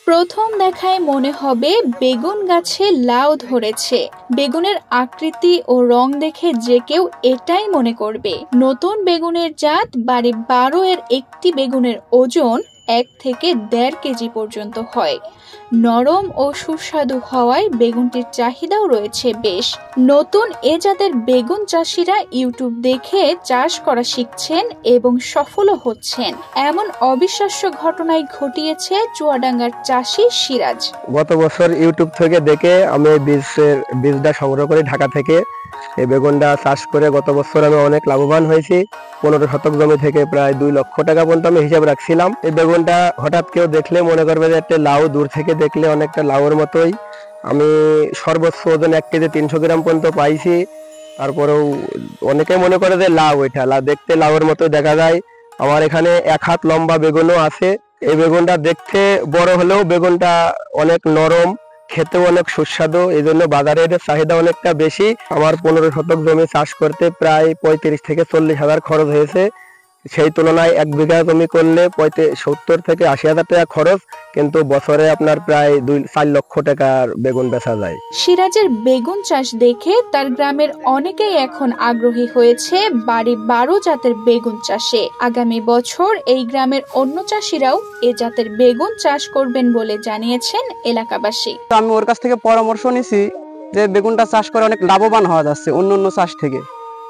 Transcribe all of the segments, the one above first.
প্রথম দেখায় মনে হবে বেগুন গাছে লাউ ধরেছে। বেগুনের আকৃতি ও রং দেখে যে কেউ এটাই মনে করবে। নতুন বেগুনের জাত বাড়ি 12 এর একটি বেগুনের ওজন 1 থেকে 1.5 কেজি পর্যন্ত হয়। নরম ও সুস্বাদু হওয়ায় বেগুনটির চাহিদাও রয়েছে বেশ। নতুন এ জাতের বেগুন চাষিরা ইউটিউব দেখে চাষ করা শিখছেন এবং সফলও হচ্ছেন। এমন অবিশ্বাস্য ঘটনাই ঘটিয়েছে চুয়াডাঙ্গার চাষি সিরাজ। গত বছর ইউটিউব থেকে দেখে আমি বীজটা সংগ্রহ করি ঢাকা থেকে। এই বেগুনটা চাষ করে গত বছর আমি অনেক লাভবান হয়েছি। 15 শতক জমি থেকে প্রায় 2 লক্ষ টাকা পর্যন্ত আমি হিসাব রাখছিলাম। এই বেগুনটা হঠাৎ কেউ দেখলে মনে করবে যে একটা লাউ, দূর থেকে দেখলে অনেকটা লাউয়ের মতোই। আমি সর্বোচ্চ ওজন 1 কেজি 300 গ্রাম পর্যন্ত পাইছি। তারপরেও অনেকে মনে করে যে লাউ, এটা দেখতে লাউয়ের মতো দেখা যায়। আমার এখানে 1 হাত লম্বা বেগুনও আছে। এই বেগুনটা দেখতে বড় হলেও বেগুনটা অনেক নরম, খেতেও অনেক সুস্বাদু, এই জন্য বাজারের চাহিদা অনেকটা বেশি। আমার 15 শতক জমি চাষ করতে প্রায় 35 থেকে 40 হাজার খরচ হয়েছে। সেই তুলনায় 1 বিঘা জমি করলে 70 থেকে 80 হাজার টাকা খরচ, কিন্তু বছরে আপনার প্রায় 4 লক্ষ টাকার বেগুন বেচা যায়। সিরাজের বেগুন চাষ দেখে তার গ্রামের অনেকেই এখন আগ্রহী হয়েছে বাড়ি 12 জাতের বেগুন চাষে। আগামী বছর এই গ্রামের অন্য চাষিরাও এ জাতের বেগুন চাষ করবেন বলে জানিয়েছেন এলাকাবাসী। আমি ওর কাছ থেকে পরামর্শ নিয়েছি যে বেগুনটা চাষ করে অনেক লাভবান হওয়া যাচ্ছে অন্য চাষ থেকে।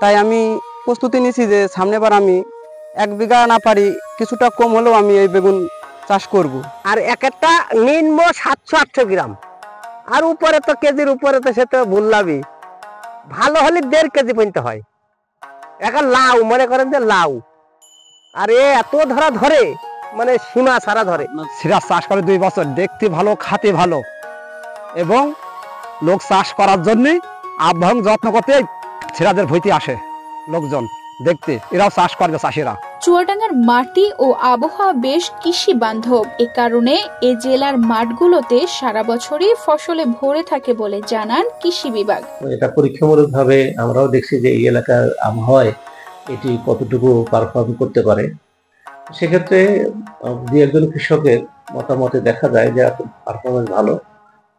তাই আমি প্রস্তুতি নিয়েছি যে সামনেবার আমি 1 বিঘা না পারি কিছুটা কম হলেও আমি এই বেগুন চাষ করব। আর একটা নিম্ন 700-800 গ্রাম, আর উপরে তো কেজির উপরে তো সে তো ভুললামই, ভালো হলে 1.5 কেজি পর্যন্ত হয়। একটা লাউ মনে করেন যে লাউ, আর এত ধরে মানে সীমা ছাড়া ধরে। সিরাজ চাষ করে 2 বছর, দেখতে ভালো, খাতে ভালো, এবং লোক চাষ করার জন্য আবহাওয়া যত্ন করতে সিরাজের ভইতে আসে লোকজন দেখতে। এরাও চাষ করবে চাষিরা। চুয়াডাঙ্গার মাটি ও আবহাওয়া বেশ কৃষি বান্ধব। এ কারণে এ জেলার মাঠগুলোতে সারা বছরই ফসলে ভরে থাকে বলে জানান কৃষি বিভাগ। এটা পরীক্ষামূলকভাবে আমরাও দেখছি যে এই এলাকার আবহাওয়ায় এটি কতটুকু পারফর্ম করতে পারে। সেক্ষেত্রে 2-1 কৃষকের মতামতে দেখা যায় যে পারফরমেন্স ভালো।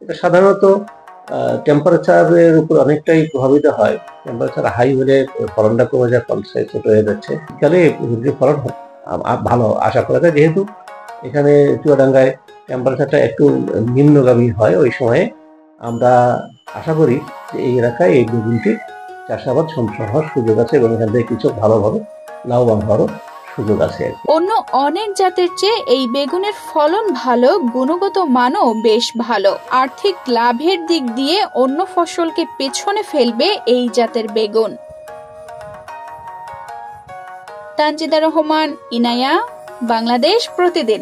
এটা সাধারণত টেম্পারেচারের উপর অনেকটাই প্রভাবিত হয়। টেম্পারেচার হাই হলে ফলনটা কমে যায়, ফল সাইজ ছোট হয়ে যাচ্ছে। শীতকালে ফলন ভালো আশা করা যায়, যেহেতু এখানে চুয়াডাঙ্গায় টেম্পারেচারটা একটু নিম্নগামী হয়। ওই সময়ে আমরা আশা করি যে এই এলাকায় এই বেগুনটির চাষাবাদ সম্পন্ন হওয়ার সুযোগ আছে এবং এখান থেকে কিছু ভালোভাবে লাভবান হওয়ারও সুযোগ আছে। অন্য অনেক জাতের চেয়ে এই বেগুনের ফলন ভালো, গুণগত মানও বেশ ভালো। আর্থিক লাভের দিক দিয়ে অন্য ফসলকে পেছনে ফেলবে এই জাতের বেগুন। তানজিদা রহমান, ইনায়া, বাংলাদেশ প্রতিদিন।